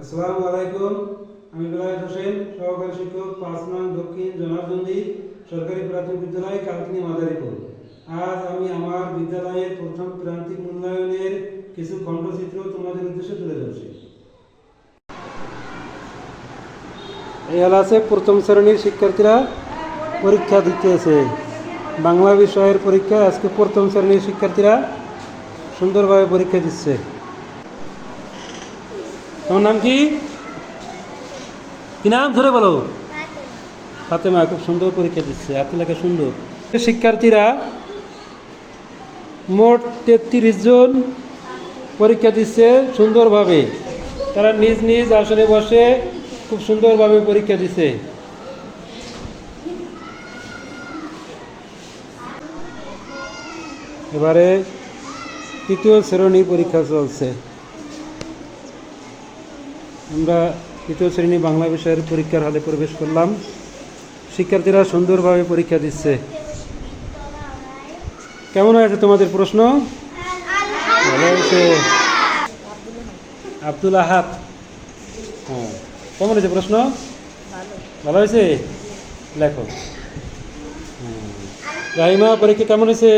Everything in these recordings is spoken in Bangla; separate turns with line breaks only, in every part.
আসসালামু আলাইকুম। আমি বেলায়েত হোসেন, সহকারী শিক্ষক ৫ নং দক্ষিণ জনার্দনদী সরকারি প্রাথমিক বিদ্যালয়, কালকিনি মাদারীপুর। আজ আমি আমার বিদ্যালয়ের প্রথম প্রান্তিক মূল্যায়নের কিছু খণ্ডচিত্র তোমাদের উদ্দেশ্যে তুলে ধরছি। এই আছে প্রথম শ্রেণীর শিক্ষার্থীরা পরীক্ষা দিতেছে, বাংলা বিষয়ের পরীক্ষা। আজকে প্রথম শ্রেণীর শিক্ষার্থীরা সুন্দরভাবে পরীক্ষা দিচ্ছে। তোমার নাম কি? কি নাম ধরে বলো? ফাতেমা। খুব সুন্দর পরীক্ষা দিচ্ছে, হাতের লেখা সুন্দর। শিক্ষার্থীরা মোট ৩৩ জন পরীক্ষা দিচ্ছে সুন্দরভাবে। তারা নিজ নিজ আসনে বসে খুব সুন্দরভাবে পরীক্ষা দিচ্ছে। এবারে তৃতীয় শ্রেণী পরীক্ষা চলছে। আমরা তৃতীয় শ্রেণী বাংলা বিষয়ের পরীক্ষার হলে প্রবেশ করলাম। শিক্ষার্থীরা সুন্দরভাবে পরীক্ষা দিচ্ছে। কেমন হয়েছে তোমাদের প্রশ্ন? ভালো হয়েছে। আব্দুল আহাদ, হ্যাঁ, কেমন হয়েছে প্রশ্ন? ভালো হয়েছে, লেখো। রাহিমা, পরীক্ষা কেমন হয়েছে?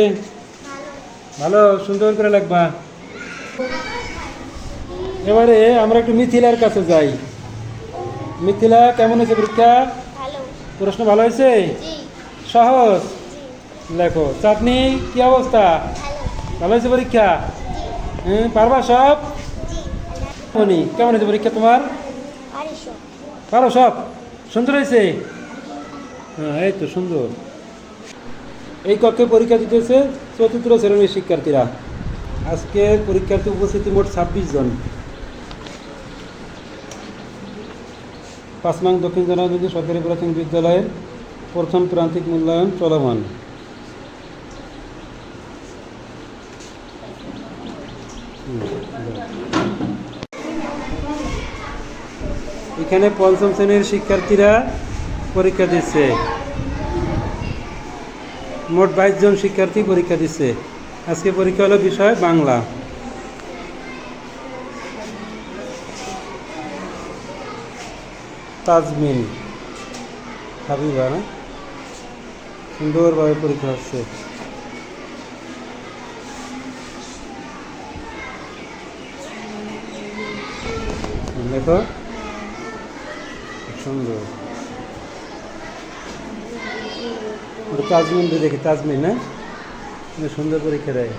ভালো, সুন্দর করে লিখবা। এবারে আমরা একটু মিথিলার কাছে যাই। মিথিলা, কেমন হয়েছে পরীক্ষা? প্রশ্ন ভালো হয়েছে, সহজ, লেখো। চাঁদনি, কি অবস্থা? ভালো হয়েছে পরীক্ষা? হ্যাঁ, পারবা সব? মনি, কেমন হয়েছে পরীক্ষা তোমার? পারো সব? সুন্দর হয়েছে, হ্যাঁ, এই তো সুন্দর। এই কক্ষে পরীক্ষা দিতেছে চতুর্থ শ্রেণীর শিক্ষার্থীরা। আজকে পরীক্ষার্থী উপস্থিতি মোট ২৬ জন। ৫ নং দক্ষিণ জনার্দনদী সরকারি প্রাথমিক বিদ্যালয়ের প্রথম প্রান্তিক মূল্যায়ন চলমান। এখানে পঞ্চম শ্রেণীর শিক্ষার্থীরা পরীক্ষা দিচ্ছে। মোট ২২ জন শিক্ষার্থী পরীক্ষা দিচ্ছে। আজকে পরীক্ষা হলো বিষয় বাংলা। তাজমিন, হাবিবা, না? সুন্দরভাবে পরীক্ষা হচ্ছে। দেখো, সুন্দর। তাজমিন দেখি, তাজমিন, না? সুন্দর পরীক্ষা দেয়।